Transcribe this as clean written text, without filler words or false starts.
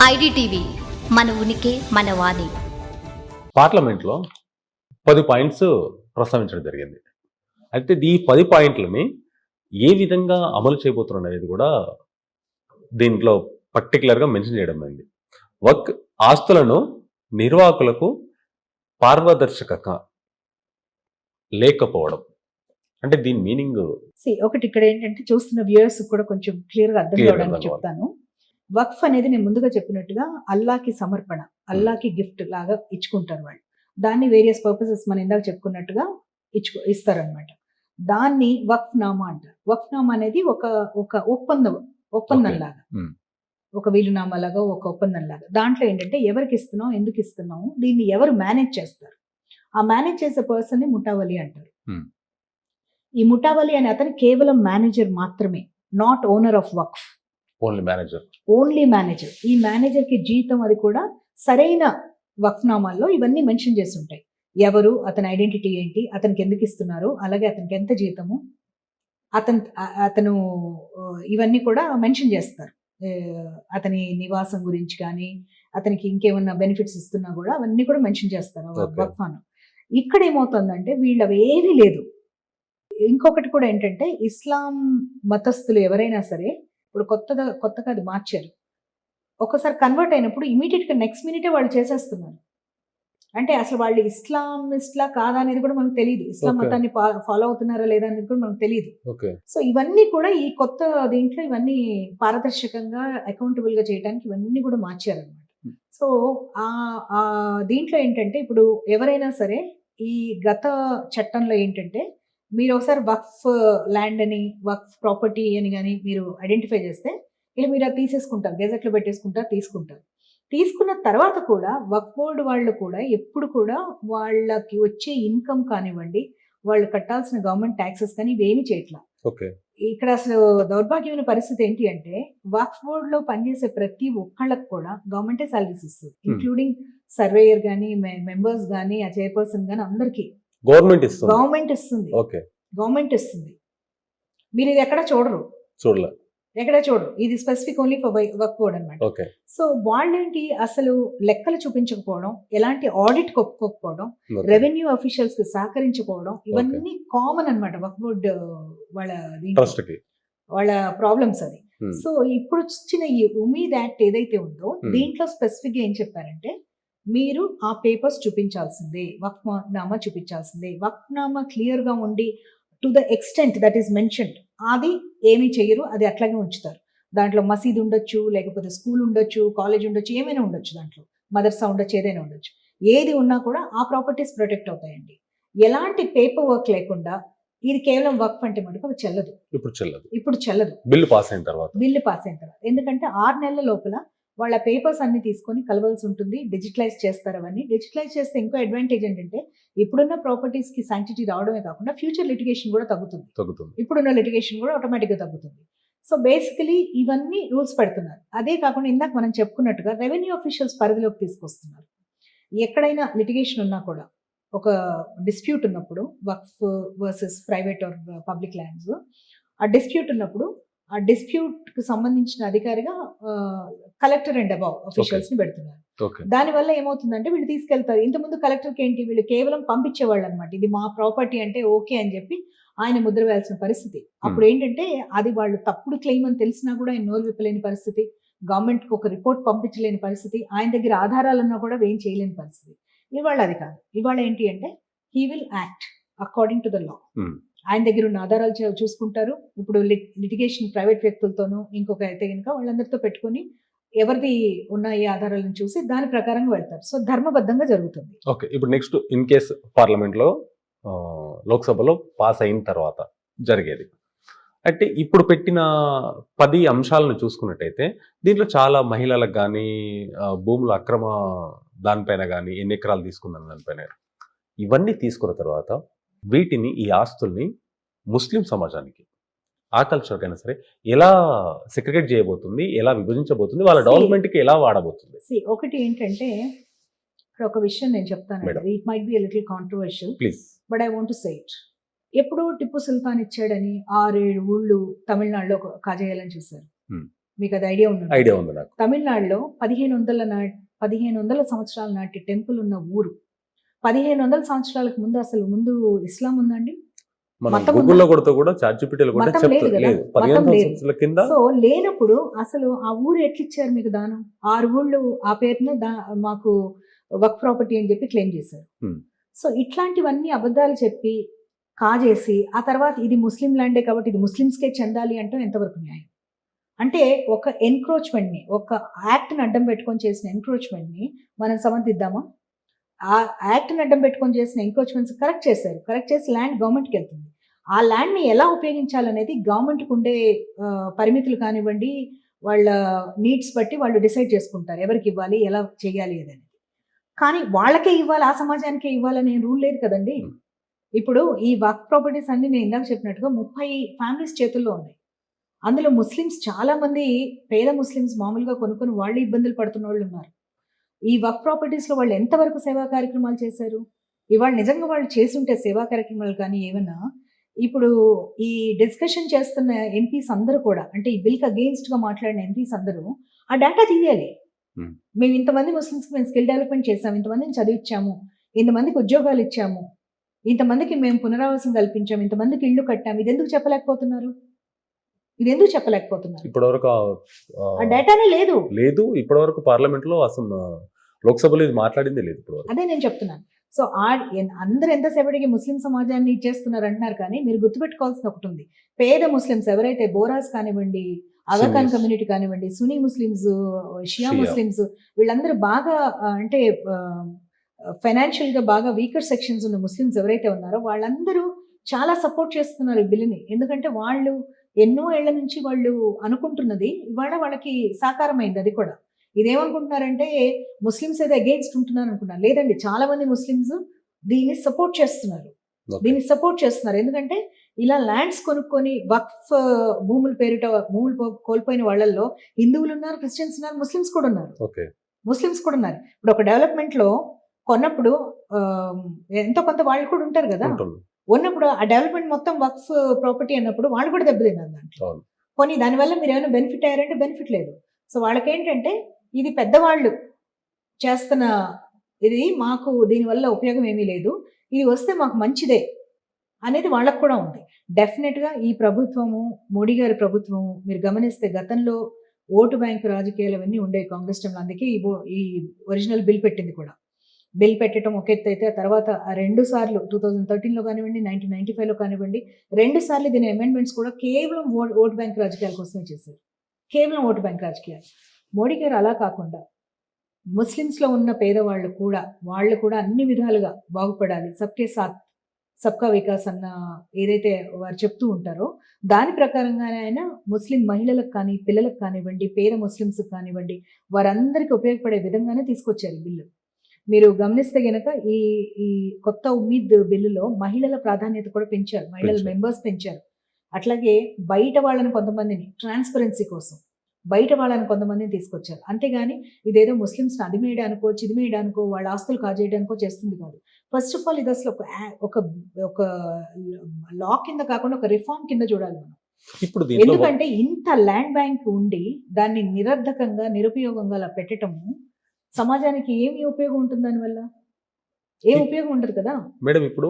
IDTV మన ఉనికి మన వాణి. పార్లమెంట్లో 10 పాయింట్స్ ప్రస్తావించడం జరిగింది. అయితే ఈ 10 పాయింట్లని ఏ విధంగా అమలు చేయబోతున్నారు అనేది కూడా దీంట్లో పర్టికులర్గా మెన్షన్ చేయడం అయింది. వక్ ఆస్తులను నిర్వాహకులకు పారదర్శకత లేకపోవడం అంటే దీని మీనింగ్ ఒకటి ఇక్కడ ఏంటంటే చూస్తున్న వ్యూయర్స్ కూడా కొంచెం క్లియర్ గా అర్థం కావడానికి చెప్తాను. వక్ఫ్ అనేది నేను ముందుగా చెప్పినట్టుగా అల్లాకి సమర్పణ, అల్లాకి గిఫ్ట్ లాగా ఇచ్చుకుంటారు వాళ్ళు. దాన్ని వేరియస్ పర్పసెస్ మనం ఇందాక చెప్పుకున్నట్టుగా ఇస్తారనమాట. దాన్ని వక్ఫ్ నామా అంటారు. వక్ఫ్ నామా అనేది ఒక ఒప్పందం లాగా, ఒక వీలునామా లాగా, ఒక ఒప్పందం లాగా. దాంట్లో ఏంటంటే ఎవరికి ఇస్తున్నాం, ఎందుకు ఇస్తున్నాము, దీన్ని ఎవరు మేనేజ్ చేస్తారు, ఆ మేనేజ్ చేసే పర్సన్ ని ముఠావలి అంటారు. ఈ ముఠావలి అనే అతను కేవలం మేనేజర్ మాత్రమే, not owner of Waqf, only manager. ఈ మేనేజర్ కి జీతం అది కూడా సరైన వక్ఫ్నామాల్లో ఇవన్నీ మెన్షన్ చేసి ఉంటాయి. ఎవరు, అతని ఐడెంటిటీ ఏంటి, అతనికి ఎందుకు ఇస్తున్నారు, అలాగే అతనికి ఎంత జీతము, అతను ఇవన్నీ కూడా మెన్షన్ చేస్తారు. అతని నివాసం గురించి కానీ, అతనికి ఇంకేమన్నా బెనిఫిట్స్ ఇస్తున్నా కూడా అవన్నీ కూడా మెన్షన్ చేస్తారు వక్ఫాను. ఇక్కడ ఏమవుతుందంటే వీళ్ళవేమీ లేదు. ఇంకొకటి కూడా ఏంటంటే ఇస్లాం మతస్థులు ఎవరైనా సరే ఇప్పుడు కొత్తగా అది మార్చారు. ఒకసారి కన్వర్ట్ అయినప్పుడు ఇమీడియట్ గా నెక్స్ట్ మినిటే వాళ్ళు చేసేస్తున్నారు. అంటే అసలు వాళ్ళు ఇస్లామిస్ట్లా కాదా అనేది కూడా మనకు తెలియదు, ఇస్లాం మతాన్ని ఫాలో అవుతున్నారా లేదా అనేది కూడా మనకు తెలియదు. సో ఇవన్నీ కూడా ఈ కొత్త దీంట్లో ఇవన్నీ పారదర్శకంగా అకౌంటబుల్ గా చేయడానికి ఇవన్నీ కూడా మార్చారనమాట. సో ఆ దీంట్లో ఏంటంటే ఇప్పుడు ఎవరైనా సరే ఈ గత చట్టంలో ఏంటంటే మీరు ఒకసారి వక్ఫ్ ల్యాండ్ అని, వక్ఫ్ ప్రాపర్టీ అని కానీ మీరు ఐడెంటిఫై చేస్తే ఇలా మీరు అది తీసేసుకుంటారు, గెజెట్లో పెట్టేసుకుంటారు, తీసుకున్న తర్వాత కూడా వక్ఫ్ బోర్డు వాళ్ళు కూడా ఎప్పుడు కూడా వాళ్ళకి వచ్చే ఇన్కమ్ కానివ్వండి, వాళ్ళు కట్టాల్సిన గవర్నమెంట్ ట్యాక్సెస్ కానీ ఇవేమి చేయట్లా. ఇక్కడ అసలు దౌర్భాగ్యమైన పరిస్థితి ఏంటి అంటే వక్ఫ్ బోర్డులో పనిచేసే ప్రతి ఒక్కళ్ళకి కూడా గవర్నమెంటే సాలరీస్ ఇస్తుంది, ఇంక్లూడింగ్ సర్వేయర్ కానీ, మెంబర్స్ కానీ, ఆ చైర్పర్సన్ కానీ అందరికీ గవర్నమెంట్ ఇస్తుంది. మీరు ఇది ఎక్కడ చూడరు. ఇది specific only for work board అనమాట. సో వాళ్ళేంటి అసలు లెక్కలు చూపించకపోవడం, ఎలాంటి ఆడిట్ ఒప్పుకోకపోవడం, రెవెన్యూ అఫీషియల్స్ కి సహకరించకపోవడం, ఇవన్నీ కామన్ అనమాట వర్క్ బోర్డ్ వాళ్ళ ప్రాబ్లమ్స్ అది. సో ఇప్పుడు వచ్చిన ఈ ఉమీద్ యాక్ట్ ఏదైతే ఉందో దీంట్లో స్పెసిఫిక్ గా ఏం చెప్పారంటే మీరు ఆ పేపర్స్ చూపించాల్సిందే, వక్ఫ్నామా చూపించాల్సిందే. వక్ఫ్నామా క్లియర్ గా ఉండి to the extent that is mentioned అది ఏమీ చెయ్యరు, అది అట్లాగే ఉంచుతారు. దాంట్లో మసీద్ ఉండొచ్చు, లేకపోతే స్కూల్ ఉండొచ్చు, కాలేజ్ ఉండొచ్చు, ఏమైనా ఉండొచ్చు, దాంట్లో మదర్సా ఉండొచ్చు, ఏదైనా ఉండొచ్చు. ఏది ఉన్నా కూడా ఆ ప్రాపర్టీస్ ప్రొటెక్ట్ అవుతాయండి. ఎలాంటి పేపర్ వర్క్ లేకుండా ఇది కేవలం వక్ఫ్ అంటే మటుకు చెల్లదు. ఇప్పుడు చెల్లదు బిల్లు పాస్ అయిన తర్వాత. ఎందుకంటే 6 నెలల లోపల వాళ్ళ పేపర్స్ అన్ని తీసుకొని కలవాల్సి ఉంటుంది, డిజిటలైజ్ చేస్తారు. అవన్నీ డిజిటలైజ్ చేస్తే ఇంకో అడ్వాంటేజ్ ఏంటంటే ఇప్పుడున్న ప్రాపర్టీస్ కి శాంక్టిటీ రావడమే కాకుండా ఫ్యూచర్ లిటిగేషన్ కూడా తగ్గుతుంది. ఇప్పుడున్న లిటిగేషన్ కూడా ఆటోమేటిక్ గా తగ్గుతుంది. సో బేసికలీ ఇవన్నీ రూల్స్ పెడుతున్నారు. అదే కాకుండా ఇందాక మనం చెప్పుకున్నట్టుగా రెవెన్యూ అఫీషియల్స్ పరిధిలోకి తీసుకొస్తున్నారు. ఎక్కడైనా లిటిగేషన్ ఉన్నా కూడా, ఒక డిస్ప్యూట్ ఉన్నప్పుడు Waqf versus private or public lands, ఆ డిస్ప్యూట్ ఉన్నప్పుడు ఆ డిస్ప్యూట్ కు సంబంధించిన అధికారిగా కలెక్టర్ అండ్ అబౌవ్ అఫీషియల్స్ ని పెడుతున్నారు. దానివల్ల ఏమవుతుందంటే వీళ్ళు తీసుకెళ్తారు. ఇంతకుముందు కలెక్టర్కి ఏంటి, వీళ్ళు కేవలం పంపించేవాళ్ళు అనమాట. ఇది మా ప్రాపర్టీ అంటే ఓకే అని చెప్పి ఆయన ముద్ర వేయాల్సిన పరిస్థితి. అప్పుడు ఏంటంటే అది వాళ్ళు తప్పుడు క్లెయిమ్ అని తెలిసినా కూడా ఆయన నోరు విప్పలేని పరిస్థితి, గవర్నమెంట్ కి ఒక రిపోర్ట్ పంపించలేని పరిస్థితి, ఆయన దగ్గర ఆధారాలన్నా కూడా ఏం చేయలేని పరిస్థితి. ఇవాళ అది కాదు. ఇవాళ ఏంటి అంటే he will act according to the law. ఆయన దగ్గర ఉన్న ఆధారాలు చూసుకుంటారు. ఇప్పుడు లిటిగేషన్ ప్రైవేట్ వ్యక్తులతోనూ ఇంకొక అయితే కనుక వాళ్ళందరితో పెట్టుకుని ఎవరిది ఉన్న ఈ ఆధారాలను చూసి దాని ప్రకారంగా వెళ్తారు. సో ధర్మబద్ధంగా జరుగుతుంది. ఇప్పుడు నెక్స్ట్ ఇన్ కేస్ పార్లమెంట్ లో లోక్సభలో పాస్ అయిన తర్వాత జరిగేది అంటే ఇప్పుడు పెట్టిన 10 అంశాలను చూసుకున్నట్టయితే దీంట్లో చాలా మహిళలకు కానీ, భూముల అక్రమ దానిపైన కానీ, ఎన్ని ఎకరాలు తీసుకుందాం దానిపైన, ఇవన్నీ తీసుకున్న తర్వాత వీటిని, ఈ ఆస్తుల్ని ముస్లిం సమాజానికి, ఆ కల్చర్కైనా సరే ఎలా సెగ్రిగేట్ చేయబోతుంది, ఎలా విభజించబోతుంది, వాళ్ళ డెవలప్మెంట్కి ఎలా వాడబోతుంది? ఒకటి ఏంటంటే ఒక విషయం నేను చెప్తాను, it might be a little controversial please, but I want to say it. ఎప్పుడు టిప్పు సుల్తాన్ ఇచ్చాడని 6-7 ఊళ్ళు తమిళనాడులో కాజేయాలని చూశారు. మీకు అది ఐడియా ఐడియా ఉంది నాకు. తమిళనాడులో 1500 సంవత్సరాల నాటి టెంపుల్ ఉన్న ఊరు. 1500 సంవత్సరాలకు ముందు ఇస్లాం ఉందండి? మనం మతం గూగుల్లో కొడితే కూడా చాట్‌జిపిటిలో కూడా మతం చెప్తా లేదు కదా, లేదు. మతం 15 లేదు. సంవత్సరాల కింద సో లేనప్పుడు అసలు ఆ ఊరు ఎట్లిచ్చారు మీకు దానం? 6 ఊళ్ళు ఆ పేరున మాకు వర్క్ ప్రాపర్టీ అని చెప్పి క్లెయిమ్ చేశారు. సో ఇట్లాంటివన్నీ అబద్ధాలు చెప్పి కాజేసి ఆ తర్వాత ఇది ముస్లిం ల్యాండే కాబట్టి ఇది ముస్లిమ్స్కే చెందాలి అంటే ఎంతవరకు న్యాయం? అంటే ఒక ఎన్క్రోచ్మెంట్ని, ఒక యాక్ట్ని అడ్డం పెట్టుకొని చేసిన ఎన్క్రోచ్మెంట్ని మనం సమర్థిద్దామా? ఆ యాక్ట్ని అడ్డం పెట్టుకొని చేసిన ఎన్క్రోచ్మెంట్స్ కరెక్ట్ చేశారు. కరెక్ట్ చేసి ల్యాండ్ గవర్నమెంట్కి వెళ్తుంది. ఆ ల్యాండ్ని ఎలా ఉపయోగించాలనేది గవర్నమెంట్కి ఉండే పరిమితులు కానివ్వండి, వాళ్ళ నీడ్స్ బట్టి వాళ్ళు డిసైడ్ చేసుకుంటారు ఎవరికి ఇవ్వాలి, ఎలా చేయాలి అనేది. కానీ వాళ్ళకే ఇవ్వాలి, ఆ సమాజానికే ఇవ్వాలనే రూల్ లేదు కదండి. ఇప్పుడు ఈ వర్క్ ప్రాపర్టీస్ అన్ని నేను ఇందాక చెప్పినట్టుగా 30 ఫ్యామిలీస్ చేతుల్లో ఉన్నాయి. అందులో ముస్లిమ్స్ చాలా మంది, పేద ముస్లిమ్స్ మామూలుగా కొనుక్కొని వాళ్ళు ఇబ్బందులు పడుతున్న వాళ్ళు ఉన్నారు. ఈ వర్క్ ప్రాపర్టీస్లో వాళ్ళు ఎంతవరకు సేవా కార్యక్రమాలు చేశారు? ఇవాళ నిజంగా వాళ్ళు చేసి ఉంటే సేవా కార్యక్రమాలు కానీ ఏమన్నా, ఇప్పుడు ఈ డిస్కషన్ చేస్తున్న ఎంపీస్ అందరూ కూడా, అంటే ఈ బిల్కి అగెయిన్స్ట్గా మాట్లాడిన ఎంపీస్ అందరూ ఆ డేటా తీయాలి. మేము ఇంతమంది ముస్లిమ్స్కి మేము స్కిల్ డెవలప్మెంట్ చేసాము, ఇంతమందిని చదివించాము, ఇంతమందికి ఉద్యోగాలు ఇచ్చాము, ఇంతమందికి మేము పునరావాసం కల్పించాము, ఇంతమందికి ఇళ్ళు కట్టాము. ఇది ఎందుకు చెప్పలేకపోతున్నారు? ఇప్పటివరకు ఆ డేటానే లేదు. ఇప్పటివరకు పార్లమెంట్ లో అసలు లోక్సభలో ఇది మాట్లాడిందే లేదు ఇప్పటివరకు. అదే నేను చెప్తున్నాను. సో అందరూ ఎంతసేపటికి ముస్లిం సమాజాన్ని ఇచ్చేస్తున్నారు అంటున్నారు, కానీ మీరు గుర్తుపెట్టుకోవాల్సిన ఒకటి ఉంది. పేద ముస్లిమ్స్ ఎవరైతే బోరాస్ కానివ్వండి, అగాఖాన్ కమ్యూనిటీ కానివ్వండి, సునీ ముస్లిమ్స్, షియా ముస్లిమ్స్, వీళ్ళందరూ బాగా అంటే ఫైనాన్షియల్ గా బాగా వీకర్ సెక్షన్స్ ఉన్న ముస్లిమ్స్ ఎవరైతే ఉన్నారో వాళ్ళందరూ చాలా సపోర్ట్ చేస్తున్నారు ఈ బిల్లుని. ఎందుకంటే వాళ్ళు ఎన్నో ఏళ్ల నుంచి వాళ్ళు అనుకుంటున్నది ఇవాళ వాళ్ళకి సాకారమైంది. అది కూడా ఇదేమనుకుంటున్నారంటే ముస్లిమ్స్ ఏదో అగెయిన్స్ట్ ఉంటున్నారు అనుకున్నారు. లేదండి, చాలా మంది ముస్లిమ్స్ దీన్ని సపోర్ట్ చేస్తున్నారు. ఎందుకంటే ఇలా ల్యాండ్స్ కొనుక్కొని వక్ఫ్ భూముల పేరిట భూములు కోల్పోయిన వాళ్ళల్లో హిందువులు ఉన్నారు, క్రిస్టియన్స్ ఉన్నారు, ముస్లిమ్స్ కూడా ఉన్నారు. ఇప్పుడు ఒక డెవలప్మెంట్ లో కొన్నప్పుడు ఎంతో కొంత వాళ్ళు కూడా ఉంటారు కదా. ఉన్నప్పుడు ఆ డెవలప్మెంట్ మొత్తం వక్ఫ్ ప్రాపర్టీ అన్నప్పుడు వాళ్ళు కూడా దెబ్బతిన్నారు దాంట్లో. పోనీ దానివల్ల మీరు ఏమైనా బెనిఫిట్ అయ్యారంటే బెనిఫిట్ లేదు. సో వాళ్ళకేంటంటే ఇది పెద్దవాళ్ళు చేస్తున్న ఇది, మాకు దీనివల్ల ఉపయోగం ఏమీ లేదు, ఇది వస్తే మాకు మంచిదే అనేది వాళ్ళకు కూడా ఉంది. డెఫినెట్గా ఈ ప్రభుత్వము, మోడీ గారి ప్రభుత్వము మీరు గమనిస్తే గతంలో ఓటు బ్యాంకు రాజకీయాలు అవన్నీ ఉండే కాంగ్రెస్ టైంలో. అందుకే ఈ ఒరిజినల్ బిల్ పెట్టింది కూడా. బిల్ పెట్టడం ఒక ఎత్తు అయితే, ఆ తర్వాత 2 సార్లు 2013లో కానివ్వండి, 1995లో కానివ్వండి, 2 సార్లు దీని అమెండ్మెంట్స్ కూడా కేవలం ఓటు బ్యాంక్ రాజకీయాల కోసమే చేశారు. కేవలం ఓటు బ్యాంక్ రాజకీయాలు. మోడీ గారు అలా కాకుండా ముస్లిమ్స్లో ఉన్న పేదవాళ్ళు కూడా, వాళ్ళు కూడా అన్ని విధాలుగా బాగుపడాలి, సబ్కే సాత్ సబ్కా వికాస్ అన్న ఏదైతే వారు చెప్తూ ఉంటారో దాని ప్రకారంగానే ఆయన ముస్లిం మహిళలకు కానీ, పిల్లలకు కానివ్వండి, పేద ముస్లిమ్స్ కానివ్వండి, వారందరికీ ఉపయోగపడే విధంగానే తీసుకొచ్చారు బిల్లు. మీరు గమనిస్తే గనక ఈ కొత్త ఉమ్మీద్ బిల్లులో మహిళల ప్రాధాన్యత కూడా పెంచారు, మహిళల మెంబర్స్ పెంచారు. అట్లాగే బయట వాళ్ళని కొంతమందిని ట్రాన్స్పరెన్సీ కోసం బయట వాళ్ళని కొంతమందిని తీసుకొచ్చారు. అంతేగాని ఇదేదో ముస్లిమ్స్ని అదిమేయడానికో చిదిమేయడానికో వాళ్ళ ఆస్తులు కాజేయడానికో చేస్తుంది కాదు. ఫస్ట్ ఆఫ్ ఆల్ ఇది అసలు ఒక లా కింద కాకుండా ఒక రిఫార్మ్ కింద చూడాలి మనం. ఎందుకంటే ఇంత ల్యాండ్ బ్యాంక్ ఉండి దాన్ని నిరర్ధకంగా, నిరుపయోగంగా అలా పెట్టడము సమాజానికి ఏమి ఉపయోగం ఉంటుంది? దానివల్ల ఏం ఉపయోగం ఉండదు కదా మేడం. ఇప్పుడు